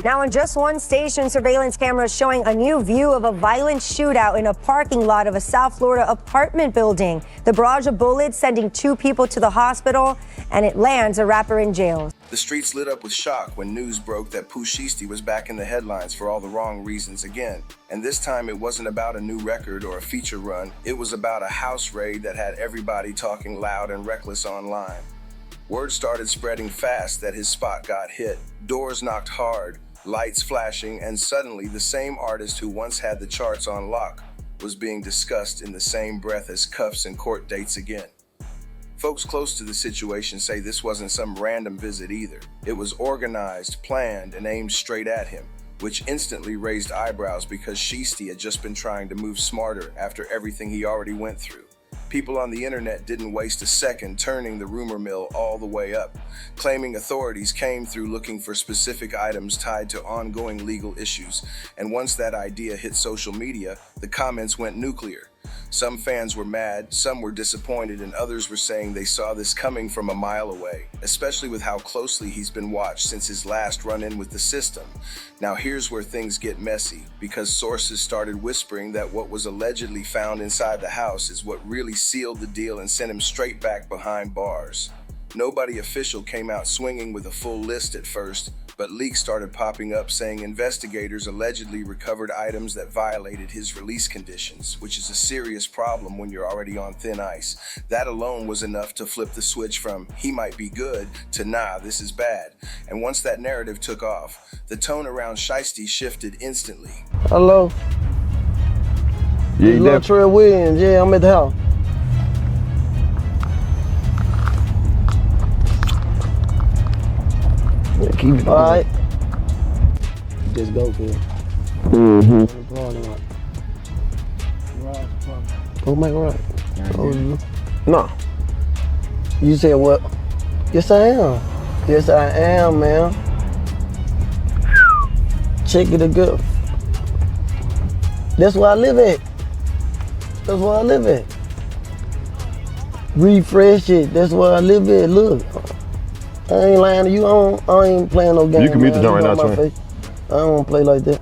Now, on just one station, surveillance cameras showing a new view of a violent shootout in a parking lot of a South Florida apartment building. The barrage of bullets sending 2 people to the hospital, and it lands a rapper in jail. The streets lit up with shock when news broke that Pooh Shiesty was back in the headlines for all the wrong reasons again. And this time it wasn't about a new record or a feature run. It was about a house raid that had everybody talking loud and reckless online. Word started spreading fast that his spot got hit. Doors knocked hard, lights flashing, and suddenly the same artist who once had the charts on lock was being discussed in the same breath as cuffs and court dates again. Folks close to the situation say this wasn't some random visit either. It was organized, planned, and aimed straight at him, which instantly raised eyebrows because Shiesty had just been trying to move smarter after everything he already went through. People on the internet didn't waste a second turning the rumor mill all the way up, claiming authorities came through looking for specific items tied to ongoing legal issues. And once that idea hit social media, the comments went nuclear. Some fans were mad, some were disappointed, and others were saying they saw this coming from a mile away, especially with how closely he's been watched since his last run-in with the system. Now here's where things get messy, because sources started whispering that what was allegedly found inside the house is what really sealed the deal and sent him straight back behind bars. Nobody official came out swinging with a full list at first, but leaks started popping up saying investigators allegedly recovered items that violated his release conditions, which is a serious problem when you're already on thin ice. That alone was enough to flip the switch from "he might be good" to "nah, this is bad." And once that narrative took off, the tone around Shiesty shifted instantly. Hello? Yeah, Little Trey Williams, yeah, I'm at the house. keep it. All right. Just go for it. Go make a right. No. You said what? Yes, I am. Yes, I am, man. Check it good. That's where I live at. That's where I live at. Refresh it. That's where I live at. Look. I ain't lying to you. I ain't playing no game. You can mute the joint right now, Trey. I don't want to play like that.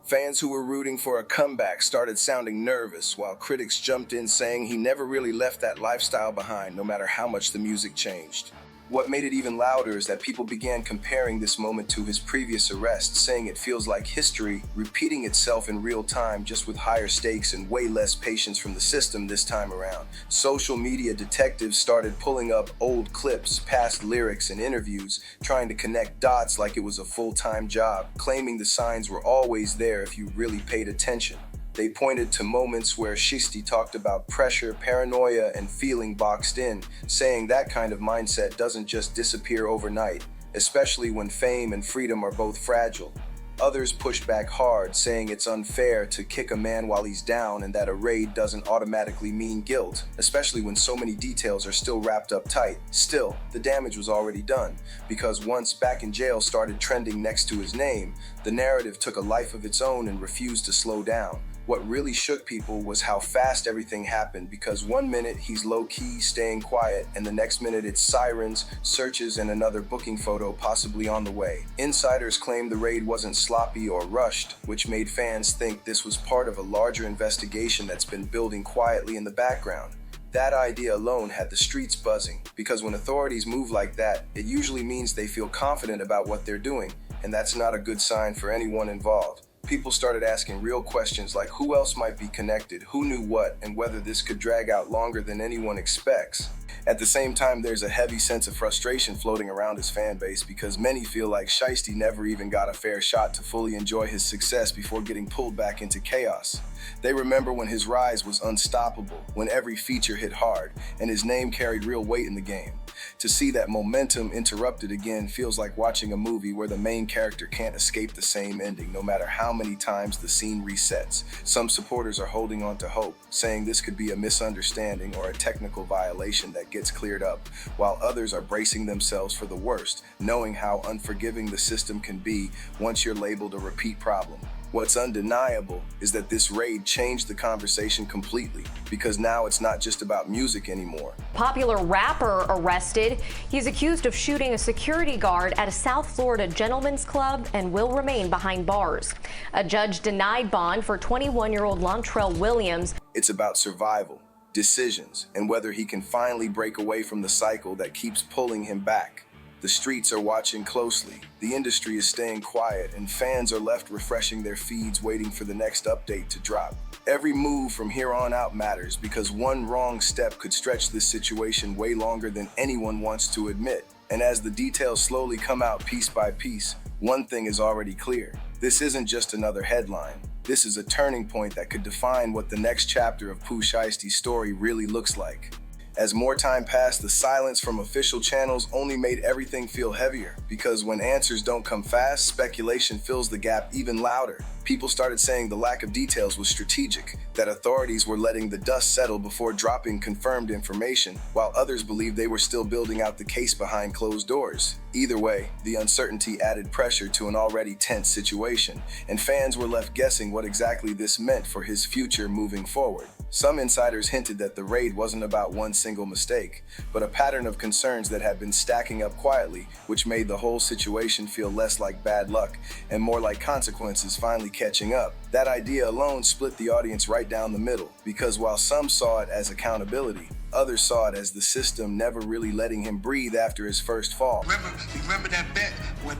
Fans who were rooting for a comeback started sounding nervous, while critics jumped in saying he never really left that lifestyle behind, no matter how much the music changed. What made it even louder is that people began comparing this moment to his previous arrest, saying it feels like history repeating itself in real time, just with higher stakes and way less patience from the system this time around. Social media detectives started pulling up old clips, past lyrics, and interviews, trying to connect dots like it was a full-time job, claiming the signs were always there if you really paid attention. They pointed to moments where Shiesty talked about pressure, paranoia, and feeling boxed in, saying that kind of mindset doesn't just disappear overnight, especially when fame and freedom are both fragile. Others pushed back hard, saying it's unfair to kick a man while he's down and that a raid doesn't automatically mean guilt, especially when so many details are still wrapped up tight. Still, the damage was already done, because once "back in jail" started trending next to his name, the narrative took a life of its own and refused to slow down. What really shook people was how fast everything happened, because one minute he's low-key, staying quiet, and the next minute it's sirens, searches, and another booking photo possibly on the way. Insiders claim the raid wasn't sloppy or rushed, which made fans think this was part of a larger investigation that's been building quietly in the background. That idea alone had the streets buzzing, because when authorities move like that, it usually means they feel confident about what they're doing, and that's not a good sign for anyone involved. People started asking real questions like who else might be connected, who knew what, and whether this could drag out longer than anyone expects. At the same time, there's a heavy sense of frustration floating around his fan base, because many feel like Shiesty never even got a fair shot to fully enjoy his success before getting pulled back into chaos. They remember when his rise was unstoppable, when every feature hit hard, and his name carried real weight in the game. To see that momentum interrupted again feels like watching a movie where the main character can't escape the same ending, no matter how many times the scene resets. Some supporters are holding on to hope, saying this could be a misunderstanding or a technical violation that gets cleared up, while others are bracing themselves for the worst, knowing how unforgiving the system can be once you're labeled a repeat problem. What's undeniable is that this raid changed the conversation completely, because now it's not just about music anymore. Popular rapper arrested. He's accused of shooting a security guard at a South Florida gentleman's club and will remain behind bars. A judge denied bond for 21-year-old Lontrell Williams. It's about survival, decisions, and whether he can finally break away from the cycle that keeps pulling him back. The streets are watching closely, the industry is staying quiet, and fans are left refreshing their feeds waiting for the next update to drop. Every move from here on out matters, because one wrong step could stretch this situation way longer than anyone wants to admit. And as the details slowly come out piece by piece, one thing is already clear. This isn't just another headline. This is a turning point that could define what the next chapter of Pooh Shiesty's story really looks like. As more time passed, the silence from official channels only made everything feel heavier, because when answers don't come fast, speculation fills the gap even louder. People started saying the lack of details was strategic, that authorities were letting the dust settle before dropping confirmed information, while others believed they were still building out the case behind closed doors. Either way, the uncertainty added pressure to an already tense situation, and fans were left guessing what exactly this meant for his future moving forward. Some insiders hinted that the raid wasn't about one single mistake, but a pattern of concerns that had been stacking up quietly, which made the whole situation feel less like bad luck and more like consequences finally catching up. That idea alone split the audience right down the middle, because while some saw it as accountability, others saw it as the system never really letting him breathe after his first fall. Remember that bet when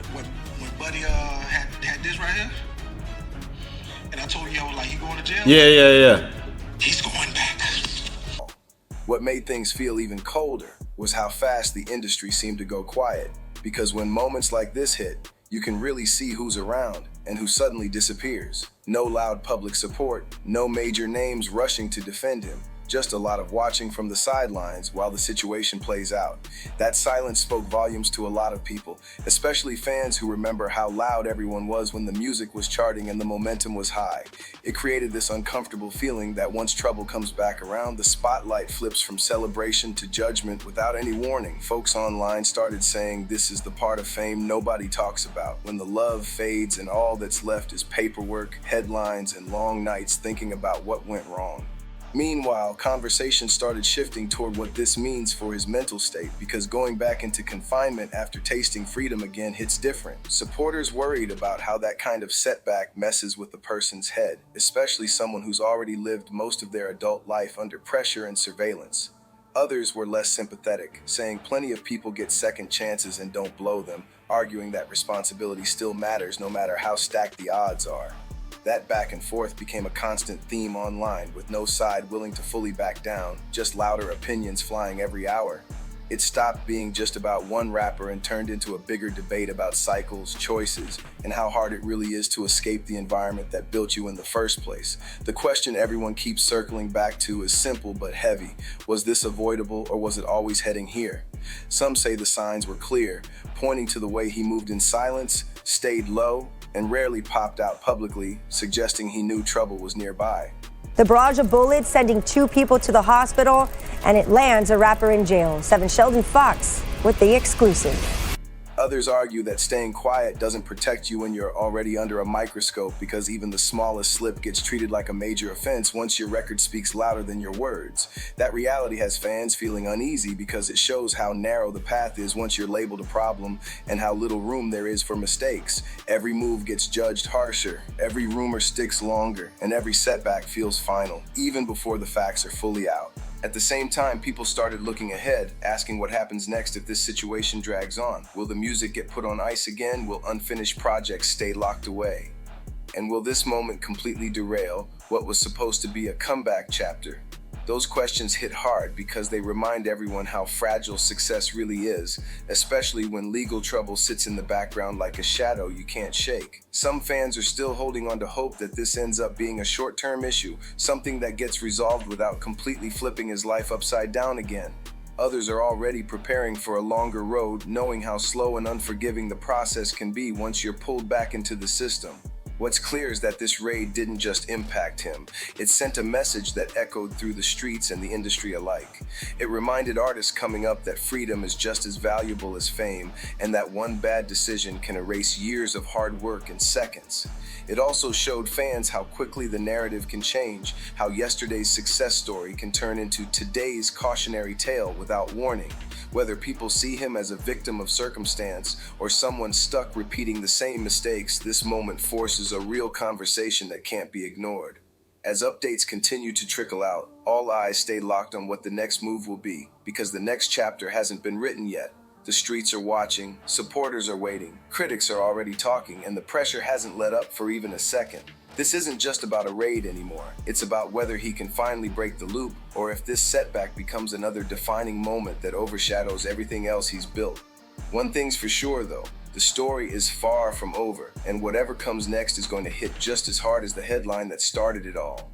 Buddy had this right here? And I told you, I was like, he going to jail? Yeah. He's going back. What made things feel even colder was how fast the industry seemed to go quiet, because when moments like this hit, you can really see who's around and who suddenly disappears. No loud public support, no major names rushing to defend him, just a lot of watching from the sidelines while the situation plays out. That silence spoke volumes to a lot of people, especially fans who remember how loud everyone was when the music was charting and the momentum was high. It created this uncomfortable feeling that once trouble comes back around, the spotlight flips from celebration to judgment without any warning. Folks online started saying this is the part of fame nobody talks about, when the love fades and all that's left is paperwork, headlines, and long nights thinking about what went wrong. Meanwhile, conversation started shifting toward what this means for his mental state, because going back into confinement after tasting freedom again hits different. Supporters worried about how that kind of setback messes with a person's head, especially someone who's already lived most of their adult life under pressure and surveillance. Others were less sympathetic, saying plenty of people get second chances and don't blow them, arguing that responsibility still matters no matter how stacked the odds are. That back and forth became a constant theme online, with no side willing to fully back down, just louder opinions flying every hour. It stopped being just about one rapper and turned into a bigger debate about cycles, choices, and how hard it really is to escape the environment that built you in the first place. The question everyone keeps circling back to is simple but heavy. Was this avoidable, or was it always heading here? Some say the signs were clear, pointing to the way he moved in silence, stayed low, and rarely popped out publicly, suggesting he knew trouble was nearby. The barrage of bullets sending 2 people to the hospital, and it lands a rapper in jail. 7 Sheldon Fox with the exclusive. Others argue that staying quiet doesn't protect you when you're already under a microscope, because even the smallest slip gets treated like a major offense once your record speaks louder than your words. That reality has fans feeling uneasy, because it shows how narrow the path is once you're labeled a problem and how little room there is for mistakes. Every move gets judged harsher, every rumor sticks longer, and every setback feels final, even before the facts are fully out. At the same time, people started looking ahead, asking what happens next if this situation drags on. Will the music get put on ice again? Will unfinished projects stay locked away? And will this moment completely derail what was supposed to be a comeback chapter? Those questions hit hard, because they remind everyone how fragile success really is, especially when legal trouble sits in the background like a shadow you can't shake. Some fans are still holding on to hope that this ends up being a short-term issue, something that gets resolved without completely flipping his life upside down again. Others are already preparing for a longer road, knowing how slow and unforgiving the process can be once you're pulled back into the system. What's clear is that this raid didn't just impact him, it sent a message that echoed through the streets and the industry alike. It reminded artists coming up that freedom is just as valuable as fame, and that one bad decision can erase years of hard work in seconds. It also showed fans how quickly the narrative can change, how yesterday's success story can turn into today's cautionary tale without warning. Whether people see him as a victim of circumstance or someone stuck repeating the same mistakes, this moment forces a real conversation that can't be ignored. As updates continue to trickle out, all eyes stay locked on what the next move will be, because the next chapter hasn't been written yet. The streets are watching, supporters are waiting, critics are already talking, and the pressure hasn't let up for even a second. This isn't just about a raid anymore. It's about whether he can finally break the loop, or if this setback becomes another defining moment that overshadows everything else he's built. One thing's for sure though, the story is far from over, and whatever comes next is going to hit just as hard as the headline that started it all.